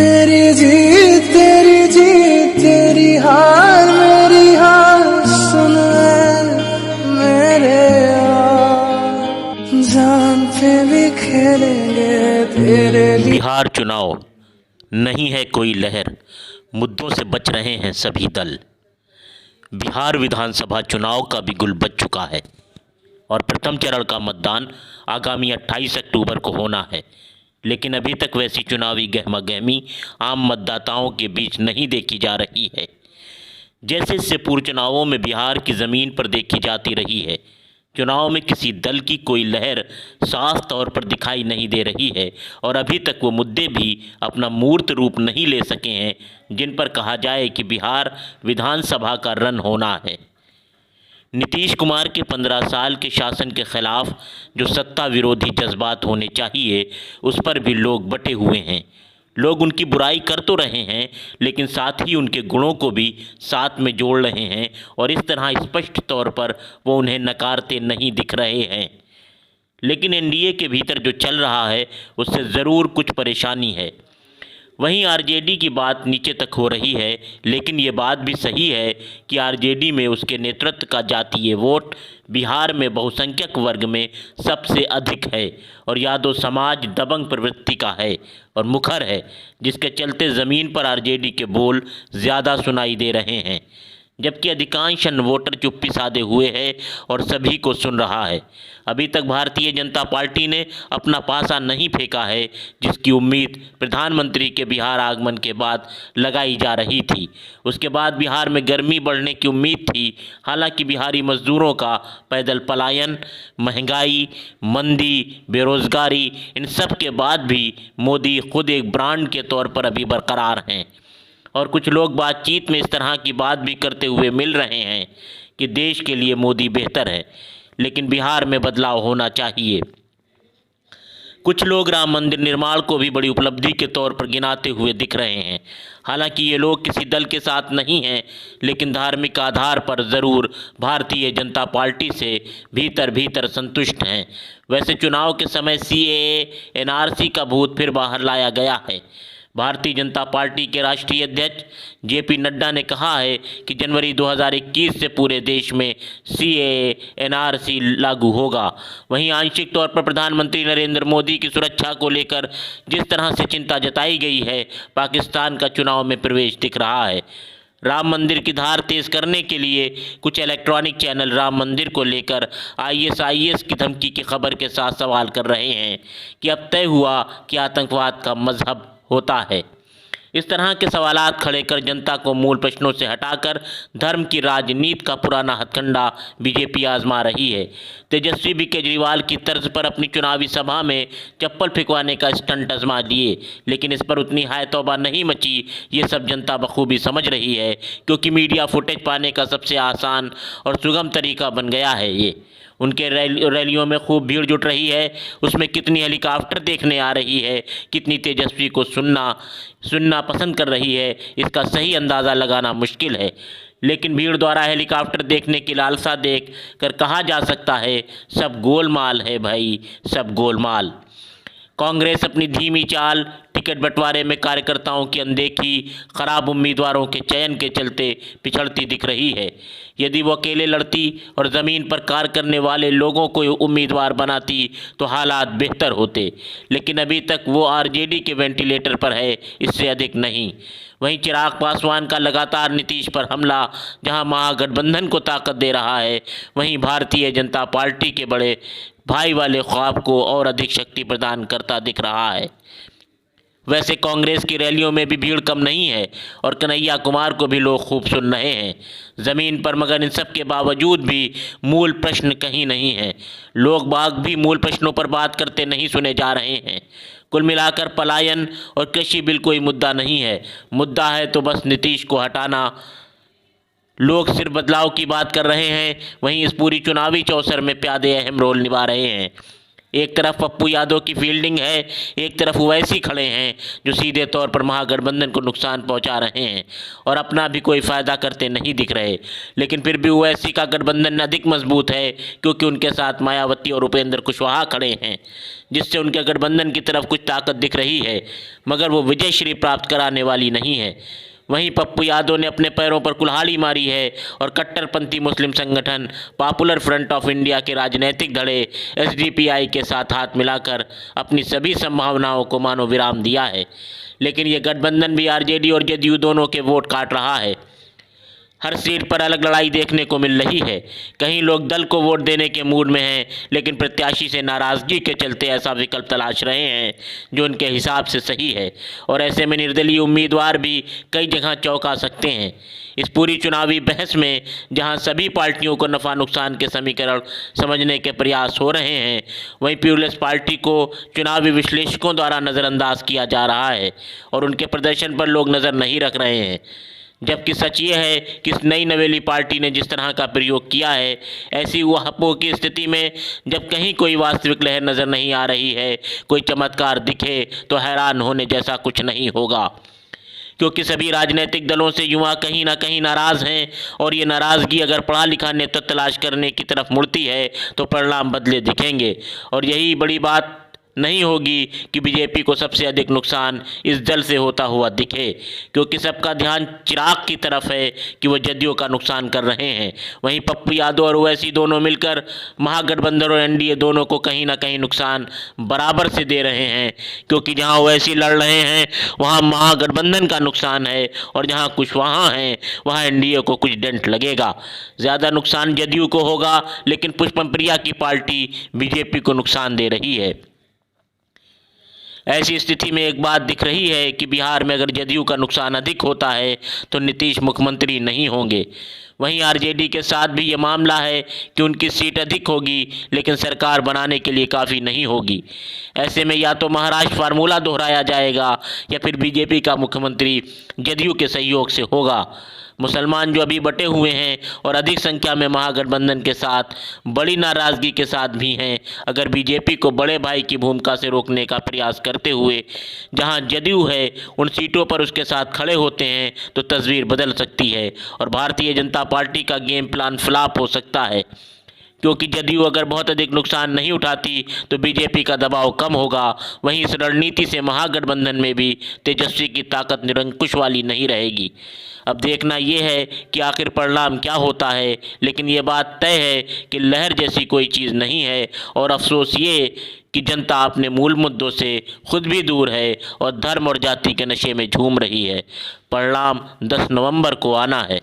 तेरी जीत तेरी हार मेरी हार, सुन मेरे यार, जान पे भी खेलेंगे तेरे लिए। बिहार चुनाव नहीं है कोई लहर, मुद्दों से बच रहे हैं सभी दल। बिहार विधानसभा चुनाव का भी गुल बच चुका है और प्रथम चरण का मतदान आगामी 28 अक्टूबर को होना है, लेकिन अभी तक वैसी चुनावी गहमागहमी आम मतदाताओं के बीच नहीं देखी जा रही है जैसे इससे पूर्व चुनावों में बिहार की ज़मीन पर देखी जाती रही है। चुनाव में किसी दल की कोई लहर साफ तौर पर दिखाई नहीं दे रही है और अभी तक वो मुद्दे भी अपना मूर्त रूप नहीं ले सके हैं जिन पर कहा जाए कि बिहार विधानसभा का रन होना है। नीतीश कुमार के 15 साल के शासन के खिलाफ जो सत्ता विरोधी जज्बात होने चाहिए उस पर भी लोग बटे हुए हैं। लोग उनकी बुराई कर तो रहे हैं लेकिन साथ ही उनके गुणों को भी साथ में जोड़ रहे हैं और इस तरह स्पष्ट तौर पर वो उन्हें नकारते नहीं दिख रहे हैं। लेकिन एनडीए के भीतर जो चल रहा है उससे ज़रूर कुछ परेशानी है। वहीं आरजेडी की बात नीचे तक हो रही है, लेकिन ये बात भी सही है कि आरजेडी में उसके नेतृत्व का जातीय वोट बिहार में बहुसंख्यक वर्ग में सबसे अधिक है और यादव समाज दबंग प्रवृत्ति का है और मुखर है, जिसके चलते ज़मीन पर आरजेडी के बोल ज़्यादा सुनाई दे रहे हैं, जबकि अधिकांश अन्य वोटर चुप्पी साधे हुए हैं और सभी को सुन रहा है। अभी तक भारतीय जनता पार्टी ने अपना पासा नहीं फेंका है, जिसकी उम्मीद प्रधानमंत्री के बिहार आगमन के बाद लगाई जा रही थी। उसके बाद बिहार में गर्मी बढ़ने की उम्मीद थी। हालांकि बिहारी मजदूरों का पैदल पलायन, महंगाई, मंदी, बेरोजगारी, इन सब के बाद भी मोदी खुद एक ब्रांड के तौर पर अभी बरकरार हैं और कुछ लोग बातचीत में इस तरह की बात भी करते हुए मिल रहे हैं कि देश के लिए मोदी बेहतर है, लेकिन बिहार में बदलाव होना चाहिए। कुछ लोग राम मंदिर निर्माण को भी बड़ी उपलब्धि के तौर पर गिनाते हुए दिख रहे हैं। हालांकि ये लोग किसी दल के साथ नहीं हैं, लेकिन धार्मिक आधार पर ज़रूर भारतीय जनता पार्टी से भीतर भीतर संतुष्ट हैं। वैसे चुनाव के समय सीएए, एनआरसी का भूत फिर बाहर लाया गया है। भारतीय जनता पार्टी के राष्ट्रीय अध्यक्ष जेपी नड्डा ने कहा है कि जनवरी 2021 से पूरे देश में सीएए, एनआरसी लागू होगा। वहीं आंशिक तौर पर प्रधानमंत्री नरेंद्र मोदी की सुरक्षा को लेकर जिस तरह से चिंता जताई गई है, पाकिस्तान का चुनाव में प्रवेश दिख रहा है। राम मंदिर की धार तेज करने के लिए कुछ इलेक्ट्रॉनिक चैनल राम मंदिर को लेकर आईएसआईएस की धमकी की खबर के साथ सवाल कर रहे हैं कि अब तय हुआ कि आतंकवाद का मजहब होता है। इस तरह के सवालात खड़े कर जनता को मूल प्रश्नों से हटाकर धर्म की राजनीति का पुराना हथकंडा बीजेपी आजमा रही है। तेजस्वी भी केजरीवाल की तर्ज पर अपनी चुनावी सभा में चप्पल फेंकवाने का स्टंट आजमा लिए, लेकिन इस पर उतनी हाय तौबा नहीं मची। ये सब जनता बखूबी समझ रही है, क्योंकि मीडिया फुटेज पाने का सबसे आसान और सुगम तरीका बन गया है ये। उनके रैलियों में खूब भीड़ जुट रही है, उसमें कितनी हेलीकॉप्टर देखने आ रही है, कितनी तेजस्वी को सुनना पसंद कर रही है, इसका सही अंदाज़ा लगाना मुश्किल है। लेकिन भीड़ द्वारा हेलीकॉप्टर देखने की लालसा देख कर कहा जा सकता है, सब गोलमाल है भाई, सब गोलमाल। कांग्रेस अपनी धीमी चाल, टिकट बंटवारे में कार्यकर्ताओं की अनदेखी, खराब उम्मीदवारों के चयन के चलते पिछड़ती दिख रही है। यदि वो अकेले लड़ती और ज़मीन पर कार्य करने वाले लोगों को उम्मीदवार बनाती तो हालात बेहतर होते, लेकिन अभी तक वो आरजेडी के वेंटिलेटर पर है, इससे अधिक नहीं। वहीं चिराग पासवान का लगातार नीतीश पर हमला जहां महागठबंधन को ताकत दे रहा है, वहीं भारतीय जनता पार्टी के बड़े भाई वाले ख्वाब को और अधिक शक्ति प्रदान करता दिख रहा है। वैसे कांग्रेस की रैलियों में भी भीड़ कम नहीं है और कन्हैया कुमार को भी लोग खूब सुन रहे हैं ज़मीन पर, मगर इन सब के बावजूद भी मूल प्रश्न कहीं नहीं है। लोग बाग भी मूल प्रश्नों पर बात करते नहीं सुने जा रहे हैं। कुल मिलाकर पलायन और कृषि बिल कोई मुद्दा नहीं है, मुद्दा है तो बस नीतीश को हटाना। लोग सिर्फ बदलाव की बात कर रहे हैं, वहीं इस पूरी चुनावी चौसर में प्यादे अहम रोल निभा रहे हैं। एक तरफ पप्पू यादव की फील्डिंग है, एक तरफ ओवैसी खड़े हैं जो सीधे तौर पर महागठबंधन को नुकसान पहुंचा रहे हैं और अपना भी कोई फ़ायदा करते नहीं दिख रहे। लेकिन फिर भी ओवैसी का गठबंधन अधिक मजबूत है क्योंकि उनके साथ मायावती और उपेंद्र कुशवाहा खड़े हैं, जिससे उनके गठबंधन की तरफ कुछ ताकत दिख रही है, मगर वो विजयश्री प्राप्त कराने वाली नहीं है। वहीं पप्पू यादव ने अपने पैरों पर कुल्हाड़ी मारी है और कट्टरपंथी मुस्लिम संगठन पॉपुलर फ्रंट ऑफ इंडिया के राजनीतिक धड़े एसडीपीआई के साथ हाथ मिलाकर अपनी सभी संभावनाओं को मानो विराम दिया है। लेकिन ये गठबंधन भी आरजेडी और जदयू दोनों के वोट काट रहा है। हर सीट पर अलग लड़ाई देखने को मिल रही है। कहीं लोग दल को वोट देने के मूड में हैं, लेकिन प्रत्याशी से नाराज़गी के चलते ऐसा विकल्प तलाश रहे हैं जो उनके हिसाब से सही है, और ऐसे में निर्दलीय उम्मीदवार भी कई जगह चौंका सकते हैं। इस पूरी चुनावी बहस में जहां सभी पार्टियों को नफ़ा नुकसान के समीकरण समझने के प्रयास हो रहे हैं, वहीं पीपुल्स पार्टी को चुनावी विश्लेषकों द्वारा नज़रअंदाज किया जा रहा है और उनके प्रदर्शन पर लोग नज़र नहीं रख रहे हैं। जबकि सच ये है कि इस नई नवेली पार्टी ने जिस तरह का प्रयोग किया है, ऐसी वहपों की स्थिति में जब कहीं कोई वास्तविक लहर नज़र नहीं आ रही है, कोई चमत्कार दिखे तो हैरान होने जैसा कुछ नहीं होगा, क्योंकि सभी राजनीतिक दलों से युवा कहीं ना कहीं नाराज़ हैं और ये नाराज़गी अगर पढ़ा लिखा नेतृत्व तलाश करने की तरफ मुड़ती है तो परिणाम बदले दिखेंगे। और यही बड़ी बात नहीं होगी कि बीजेपी को सबसे अधिक नुकसान इस दल से होता हुआ दिखे, क्योंकि सबका ध्यान चिराग की तरफ है कि वो जदयू का नुकसान कर रहे हैं। वहीं पप्पू यादव और ओवैसी दोनों मिलकर महागठबंधन और एनडीए दोनों को कहीं ना कहीं नुकसान बराबर से दे रहे हैं, क्योंकि जहां ओवैसी लड़ रहे हैं वहां महागठबंधन का नुकसान है और जहां कुशवाहा हैं वहां एनडीए को कुछ डेंट लगेगा। ज़्यादा नुकसान जदयू को होगा, लेकिन पुष्पम प्रिया की पार्टी बीजेपी को नुकसान दे रही है। ऐसी स्थिति में एक बात दिख रही है कि बिहार में अगर जदयू का नुकसान अधिक होता है तो नीतीश मुख्यमंत्री नहीं होंगे। वहीं आरजेडी के साथ भी ये मामला है कि उनकी सीट अधिक होगी, लेकिन सरकार बनाने के लिए काफ़ी नहीं होगी। ऐसे में या तो महाराष्ट्र फार्मूला दोहराया जाएगा या फिर बीजेपी का मुख्यमंत्री जदयू के सहयोग से होगा। मुसलमान जो अभी बटे हुए हैं और अधिक संख्या में महागठबंधन के साथ बड़ी नाराज़गी के साथ भी हैं, अगर बीजेपी को बड़े भाई की भूमिका से रोकने का प्रयास करते हुए जहां जदयू है उन सीटों पर उसके साथ खड़े होते हैं तो तस्वीर बदल सकती है और भारतीय जनता पार्टी का गेम प्लान फ्लॉप हो सकता है, क्योंकि जदयू अगर बहुत अधिक नुकसान नहीं उठाती तो बीजेपी का दबाव कम होगा। वहीं इस रणनीति से महागठबंधन में भी तेजस्वी की ताकत निरंकुश वाली नहीं रहेगी। अब देखना ये है कि आखिर परिणाम क्या होता है, लेकिन ये बात तय है कि लहर जैसी कोई चीज़ नहीं है और अफसोस ये कि जनता अपने मूल मुद्दों से खुद भी दूर है और धर्म और जाति के नशे में झूम रही है। परिणाम 10 नवंबर को आना है।